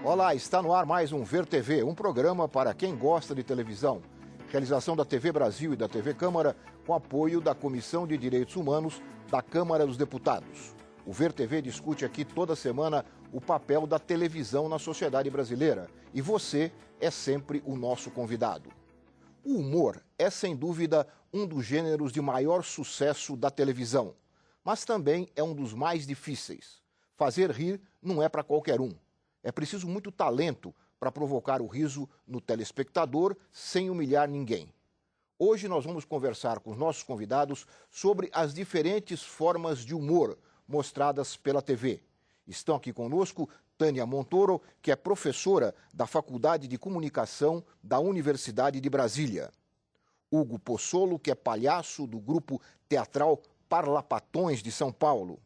Olá, está no ar mais um Ver TV, um programa para quem gosta de televisão. Realização da TV Brasil e da TV Câmara, com apoio da Comissão de Direitos Humanos da Câmara dos Deputados. O Ver TV discute aqui toda semana o papel da televisão na sociedade brasileira. E você é sempre o nosso convidado. O humor é, sem dúvida, um dos gêneros de maior sucesso da televisão. Mas também é um dos mais difíceis. Fazer rir não é para qualquer um. É preciso muito talento para provocar o riso no telespectador sem humilhar ninguém. Hoje nós vamos conversar com os nossos convidados sobre as diferentes formas de humor mostradas pela TV. Estão aqui conosco Tânia Montoro, que é professora da Faculdade de Comunicação da Universidade de Brasília. Hugo Pozzolo, que é palhaço do grupo teatral Parlapatões de São Paulo.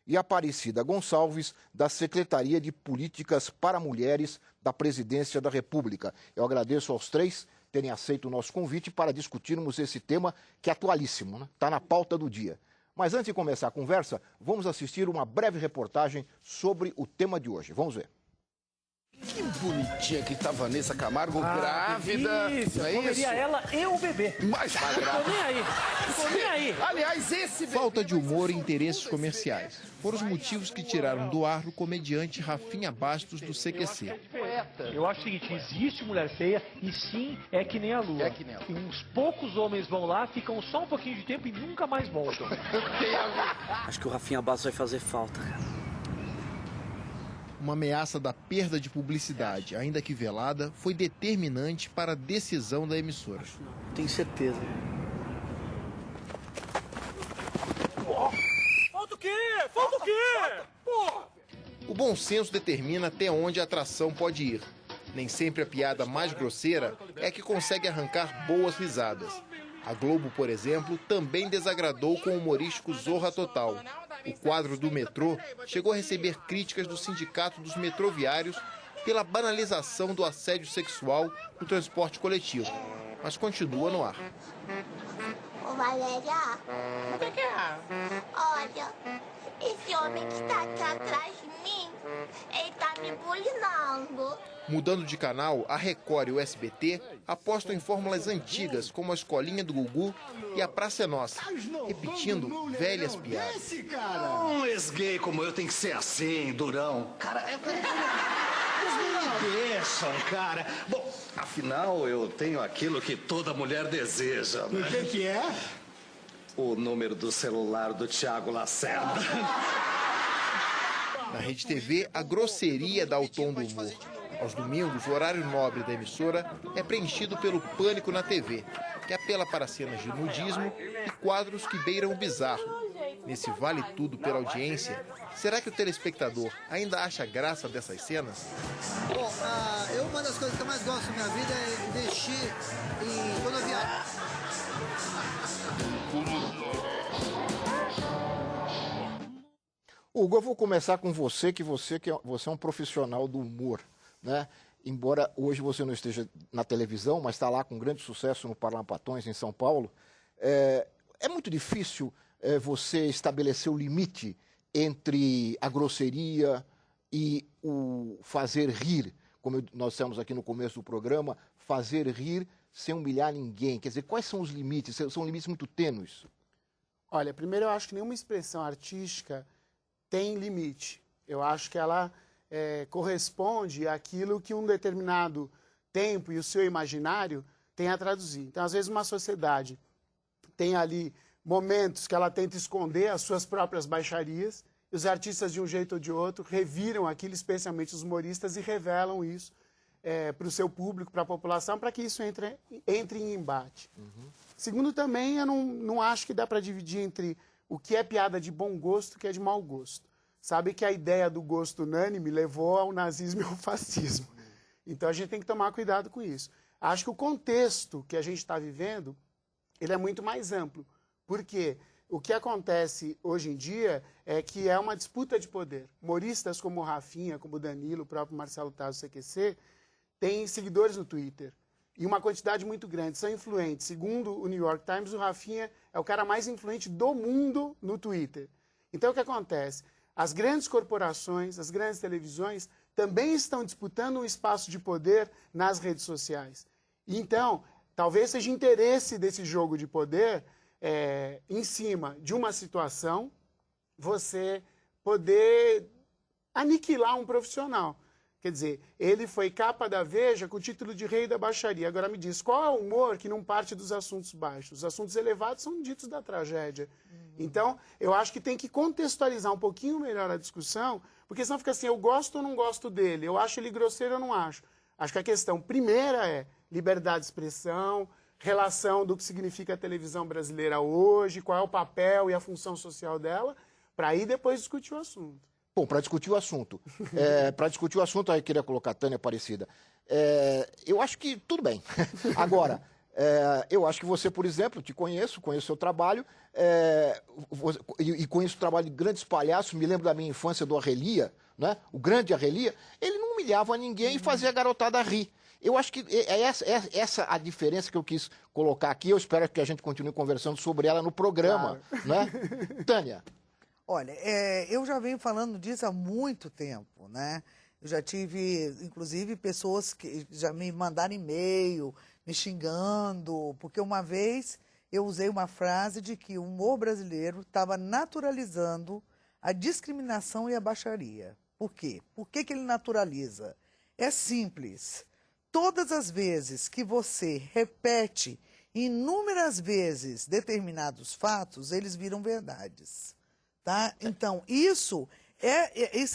E Aparecida Gonçalves, da Secretaria de Políticas para Mulheres da Presidência da República. Eu agradeço aos três terem aceito o nosso convite para discutirmos esse tema que é atualíssimo, né? Está na pauta do dia. Mas antes de começar a conversa, vamos assistir uma breve reportagem sobre o tema de hoje. Vamos ver. Que bonitinha que tá Vanessa Camargo, grávida. Delícia, não é comeria isso? ela e o bebê. Mas Tô nem aí, tô nem aí. Aliás, esse bebê Falta de vai ser humor e só interesses esse comerciais foram os motivos que tiraram do ar o comediante Rafinha Bastos do CQC. Eu acho o seguinte, existe mulher feia e sim, é que nem a lua. É que nem a lua. E uns poucos homens vão lá, ficam só um pouquinho de tempo e nunca mais voltam. Tem a ver. Acho que o Rafinha Bastos vai fazer falta, cara. Uma ameaça da perda de publicidade, ainda que velada, foi determinante para a decisão da emissora. Tenho certeza. Falta o quê? Falta o quê? Porra! O bom senso determina até onde a atração pode ir. Nem sempre a piada mais grosseira é a que consegue arrancar boas risadas. A Globo, por exemplo, também desagradou com o humorístico Zorra Total. O quadro do metrô chegou a receber críticas do Sindicato dos Metroviários pela banalização do assédio sexual no transporte coletivo, mas continua no ar. Ô Valéria, O que é? olha, esse homem que tá aqui atrás de mim, ele tá me bulinando. Mudando de canal, a Record e o SBT apostam em fórmulas antigas como a Escolinha do Gugu e a Praça é Nossa, repetindo velhas piadas. Um ex-gay como eu tem que ser assim, durão. Cara, me deixam, cara. Bom, afinal, eu tenho aquilo que toda mulher deseja, né? O que é? O número do celular do Thiago Lacerda. Na Rede TV, a grosseria dá o tom do humor. Aos domingos, o horário nobre da emissora é preenchido pelo Pânico na TV, que apela para cenas de nudismo e quadros que beiram o bizarro. Nesse vale tudo pela audiência, será que o telespectador ainda acha graça dessas cenas? Bom, uma das coisas que eu mais gosto na minha vida é investir em rodoviária. Hugo, eu vou começar com você, que você é um profissional do humor, né? Embora hoje você não esteja na televisão, mas está lá com grande sucesso no Parlapatões, em São Paulo. É muito difícil você estabelecer o limite entre a grosseria e o fazer rir, como nós dissemos aqui no começo do programa, fazer rir sem humilhar ninguém. Quer dizer, quais são os limites? São limites muito tênues. Olha, primeiro eu acho que nenhuma expressão artística tem limite. Eu acho que ela corresponde àquilo que um determinado tempo e o seu imaginário tem a traduzir. Então, às vezes, uma sociedade tem ali momentos que ela tenta esconder as suas próprias baixarias, e os artistas, de um jeito ou de outro, reviram aquilo, especialmente os humoristas, e revelam isso para o seu público, para a população, para que isso entre em embate. Segundo, também, eu não acho que dá para dividir entre o que é piada de bom gosto e o que é de mau gosto. Sabe que a ideia do gosto unânime levou ao nazismo e ao fascismo. Então, a gente tem que tomar cuidado com isso. Acho que o contexto que a gente está vivendo, ele é muito mais amplo. Por quê? O que acontece hoje em dia é que é uma disputa de poder. Humoristas como o Rafinha, como o Danilo, o próprio Marcelo Taz do CQC, têm seguidores no Twitter. E uma quantidade muito grande, são influentes. Segundo o New York Times, o Rafinha é o cara mais influente do mundo no Twitter. Então, o que acontece? As grandes corporações, as grandes televisões também estão disputando um espaço de poder nas redes sociais. Então, talvez seja interesse desse jogo de poder, em cima de uma situação, você poder aniquilar um profissional. Quer dizer, ele foi capa da Veja com o título de rei da baixaria. Agora me diz, qual é o humor que não parte dos assuntos baixos? Os assuntos elevados são ditos da tragédia. Então, eu acho que tem que contextualizar um pouquinho melhor a discussão, porque senão fica assim, eu gosto ou não gosto dele, eu acho ele grosseiro ou não acho. Acho que a questão primeira é liberdade de expressão, relação do que significa a televisão brasileira hoje, qual é o papel e a função social dela, para aí depois discutir o assunto. Bom, para discutir o assunto, aí eu queria colocar a Tânia Aparecida. Eu acho que tudo bem. Agora, eu acho que você, por exemplo, conheço o seu trabalho, e conheço o trabalho de grandes palhaços, me lembro da minha infância do Arrelia, né? O grande Arrelia, ele não humilhava ninguém e fazia a garotada rir. Eu acho que é essa a diferença que eu quis colocar aqui, eu espero que a gente continue conversando sobre ela no programa, Claro. Né? Tânia. Olha, eu já venho falando disso há muito tempo, né? Eu já tive, inclusive, pessoas que já me mandaram e-mail, me xingando, porque uma vez eu usei uma frase de que o humor brasileiro estava naturalizando a discriminação e a baixaria. Por quê? Por que ele naturaliza? É simples. Todas as vezes que você repete inúmeras vezes determinados fatos, eles viram verdades. Tá? Então, isso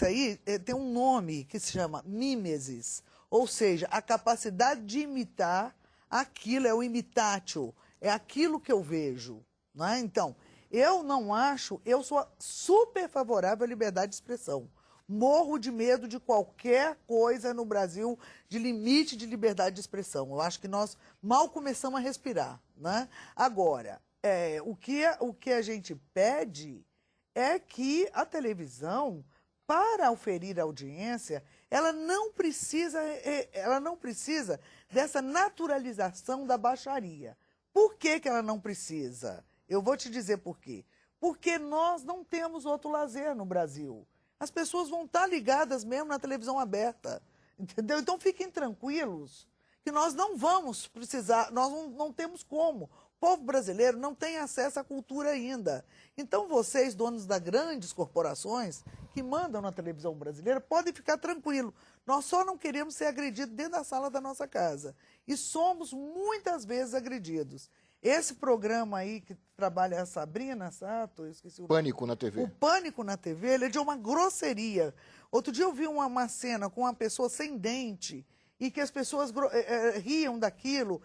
aí tem um nome que se chama mimesis, ou seja, a capacidade de imitar aquilo, é o imitatio, é aquilo que eu vejo. Né? Então, eu sou super favorável à liberdade de expressão. Morro de medo de qualquer coisa no Brasil de limite de liberdade de expressão. Eu acho que nós mal começamos a respirar. Né? Agora, o que a gente pede é que a televisão, para oferir audiência, ela não precisa dessa naturalização da baixaria. Por que ela não precisa? Eu vou te dizer por quê. Porque nós não temos outro lazer no Brasil. As pessoas vão estar ligadas mesmo na televisão aberta, entendeu? Então fiquem tranquilos que nós não vamos precisar, nós não temos como. O povo brasileiro não tem acesso à cultura ainda. Então vocês, donos das grandes corporações que mandam na televisão brasileira, podem ficar tranquilos. Nós só não queremos ser agredidos dentro da sala da nossa casa. E somos muitas vezes agredidos. Esse programa aí que trabalha a Sabrina Sato, eu esqueci o nome. Pânico na TV. O Pânico na TV, ele é de uma grosseria. Outro dia eu vi uma cena com uma pessoa sem dente e que as pessoas riam daquilo.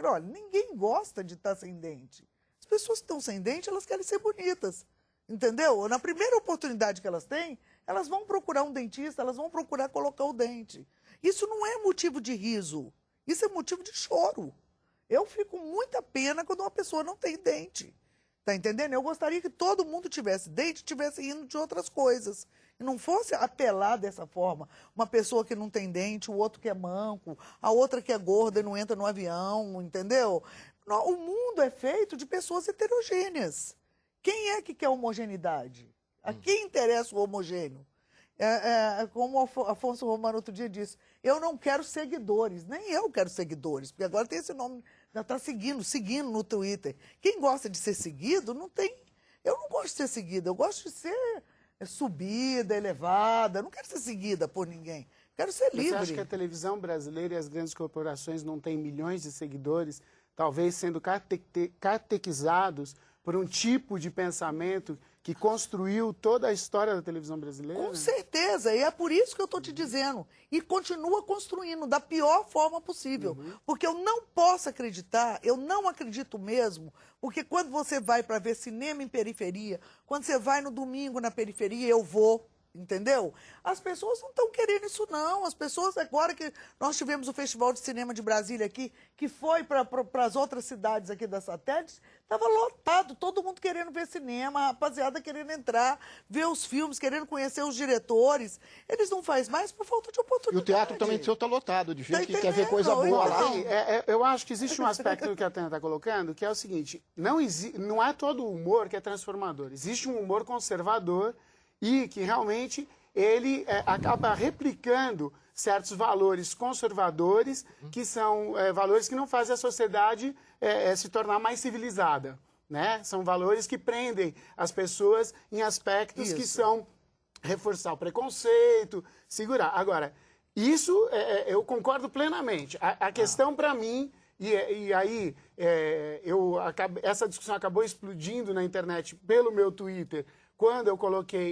Olha, ninguém gosta de estar sem dente. As pessoas que estão sem dente, elas querem ser bonitas, entendeu? Na primeira oportunidade que elas têm, elas vão procurar um dentista, elas vão procurar colocar o dente. Isso não é motivo de riso, isso é motivo de choro. Eu fico com muita pena quando uma pessoa não tem dente. Tá entendendo? Eu gostaria que todo mundo tivesse dente, tivesse indo de outras coisas. E não fosse apelar dessa forma. Uma pessoa que não tem dente, o outro que é manco, a outra que é gorda e não entra no avião, entendeu? O mundo é feito de pessoas heterogêneas. Quem é que quer homogeneidade? A quem interessa o homogêneo? Como o Afonso Romano outro dia disse, eu não quero seguidores, nem eu quero seguidores, porque agora tem esse nome, já está seguindo no Twitter. Quem gosta de ser seguido, não tem... Eu não gosto de ser seguida, eu gosto de ser subida, elevada, eu não quero ser seguida por ninguém, quero ser livre. Você acha que a televisão brasileira e as grandes corporações não têm milhões de seguidores, talvez sendo catequizados por um tipo de pensamento que construiu toda a história da televisão brasileira? Com certeza, e é por isso que eu estou te dizendo. E continua construindo da pior forma possível. Porque eu não posso acreditar, eu não acredito mesmo, porque quando você vai para ver cinema em periferia, quando você vai no domingo na periferia, eu vou, entendeu? As pessoas não estão querendo isso, não. As pessoas, agora que nós tivemos o Festival de Cinema de Brasília aqui, que foi para as outras cidades aqui da satélite, estava lotado, todo mundo querendo ver cinema, a rapaziada querendo entrar, ver os filmes, querendo conhecer os diretores. Eles não fazem mais por falta de oportunidade. E o teatro também está lotado, de gente que quer ver coisa boa lá. Eu acho que existe um aspecto que a Tânia está colocando, que é o seguinte, não é todo humor que é transformador. Existe um humor conservador e que realmente ele acaba replicando certos valores conservadores, que são valores que não fazem a sociedade se tornar mais civilizada, né? São valores que prendem as pessoas em aspectos que são reforçar o preconceito, segurar. Agora, isso eu concordo plenamente. A questão para mim, e aí essa discussão acabou explodindo na internet pelo meu Twitter, quando eu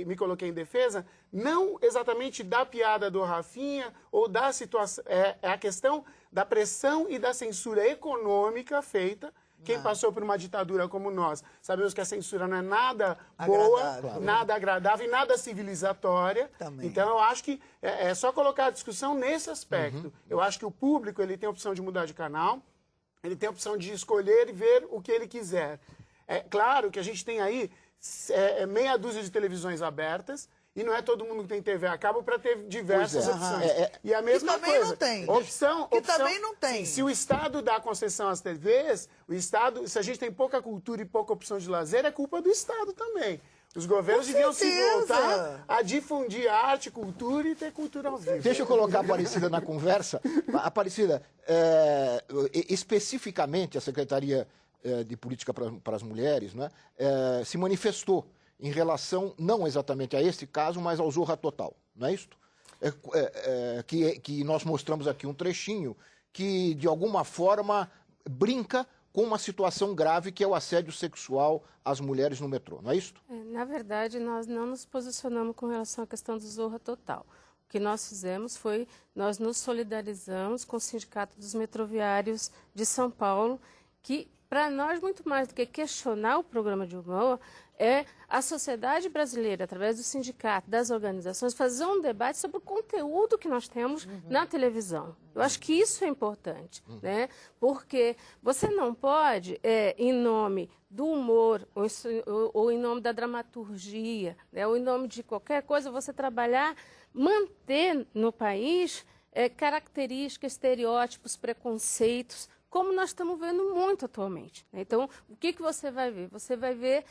me coloquei em defesa, não exatamente da piada do Rafinha ou da situação, é a questão da pressão e da censura econômica feita. Quem passou por uma ditadura como nós, sabemos que a censura não é nada boa, nada agradável e nada civilizatória. Também. Então, eu acho que é só colocar a discussão nesse aspecto. Eu acho que o público ele tem a opção de mudar de canal, ele tem a opção de escolher e ver o que ele quiser. É claro que a gente tem aí meia dúzia de televisões abertas, e não é todo mundo que tem TV a cabo para ter diversas opções. E a mesma também coisa. Não tem. Opção, também não tem. Se o Estado dá concessão às TVs, se a gente tem pouca cultura e pouca opção de lazer, é culpa do Estado também. Os governos deviam se voltar a difundir arte, cultura e ter cultura ao vivo. Deixa eu colocar a Aparecida na conversa. Aparecida, especificamente a Secretaria de Política para as Mulheres, né, se manifestou em relação, não exatamente a esse caso, mas ao Zorra Total, não é isso? Que nós mostramos aqui um trechinho que, de alguma forma, brinca com uma situação grave que é o assédio sexual às mulheres no metrô, não é isso? Na verdade, nós não nos posicionamos com relação à questão do Zorra Total. O que nós fizemos foi, nós nos solidarizamos com o Sindicato dos Metroviários de São Paulo, que, para nós, muito mais do que questionar o programa de humor, é a sociedade brasileira, através do sindicato, das organizações, fazer um debate sobre o conteúdo que nós temos na televisão. Eu acho que isso é importante, né? Porque você não pode, em nome do humor, ou em nome da dramaturgia, né, ou em nome de qualquer coisa, você trabalhar, manter no país características, estereótipos, preconceitos, como nós estamos vendo muito atualmente. Então, o que você vai ver? Você vai ver,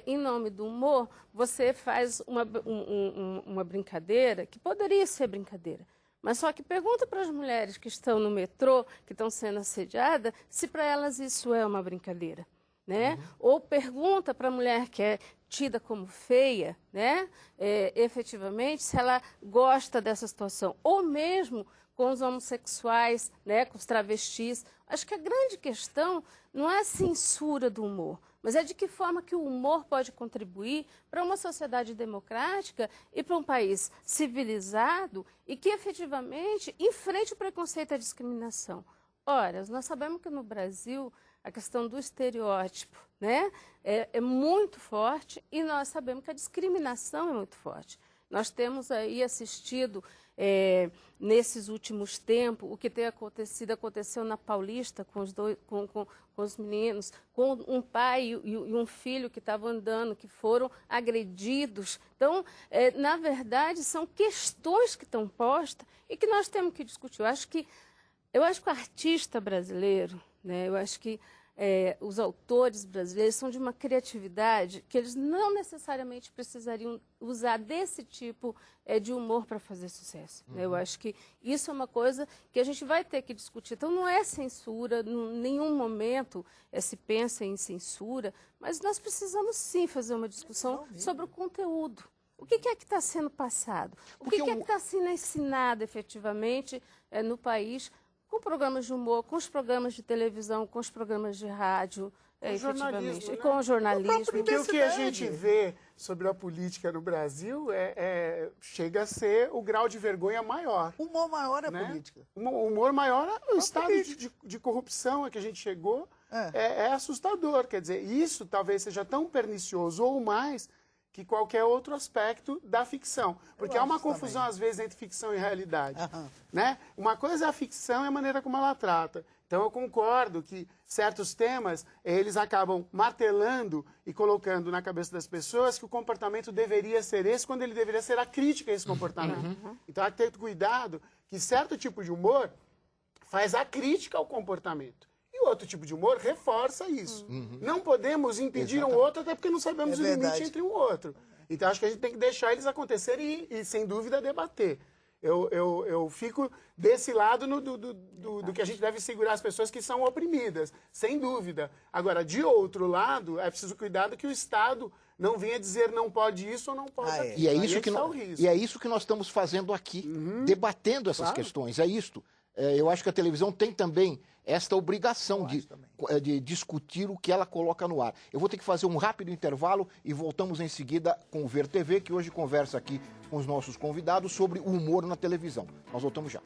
em nome do humor, você faz uma brincadeira, que poderia ser brincadeira, mas só que pergunta para as mulheres que estão no metrô, que estão sendo assediadas, se para elas isso é uma brincadeira, né? Ou pergunta para a mulher que é tida como feia, né? Efetivamente, se ela gosta dessa situação, ou mesmo com os homossexuais, né, com os travestis. Acho que a grande questão não é a censura do humor, mas é de que forma que o humor pode contribuir para uma sociedade democrática e para um país civilizado e que efetivamente enfrente o preconceito e a discriminação. Ora, nós sabemos que no Brasil a questão do estereótipo, né, é muito forte e nós sabemos que a discriminação é muito forte. Nós temos aí assistido, nesses últimos tempos, o que tem acontecido, aconteceu na Paulista com os meninos, com um pai e um filho que estavam andando, que foram agredidos. Então, na verdade, são questões que estão postas e que nós temos que discutir. Eu acho que o artista brasileiro, né, eu acho que os autores brasileiros são de uma criatividade que eles não necessariamente precisariam usar desse tipo de humor para fazer sucesso. Né? Eu acho que isso é uma coisa que a gente vai ter que discutir. Então, não é censura, em nenhum momento se pensa em censura, mas nós precisamos sim fazer uma discussão sobre o conteúdo. O que é que está sendo passado? O que é que está sendo ensinado efetivamente no país, com programas de humor, com os programas de televisão, com os programas de rádio, efetivamente, né? e com o jornalismo. Porque o que a gente vê sobre a política no Brasil chega a ser o grau de vergonha maior. O humor maior é né? política. O humor maior é o estado de corrupção a que a gente chegou. É assustador. Quer dizer, isso talvez seja tão pernicioso ou mais que qualquer outro aspecto da ficção. Porque há uma confusão, às vezes, entre ficção e realidade. Né? Uma coisa é a ficção e a maneira como ela trata. Então, eu concordo que certos temas, eles acabam martelando e colocando na cabeça das pessoas que o comportamento deveria ser esse, quando ele deveria ser a crítica a esse comportamento. Então, há que ter cuidado que certo tipo de humor faz a crítica ao comportamento. E outro tipo de humor reforça isso. Não podemos impedir um outro, até porque não sabemos o limite entre um outro. Então, acho que a gente tem que deixar eles acontecerem e sem dúvida, debater. Eu fico desse lado do que a gente deve segurar as pessoas que são oprimidas, sem dúvida. Agora, de outro lado, é preciso cuidado que o Estado não venha dizer não pode isso ou não pode aquilo. E é isso que nós estamos fazendo aqui, debatendo essas questões. É isto. Eu acho que a televisão tem também esta obrigação de discutir o que ela coloca no ar. Eu vou ter que fazer um rápido intervalo e voltamos em seguida com o Ver TV, que hoje conversa aqui com os nossos convidados sobre o humor na televisão. Nós voltamos já.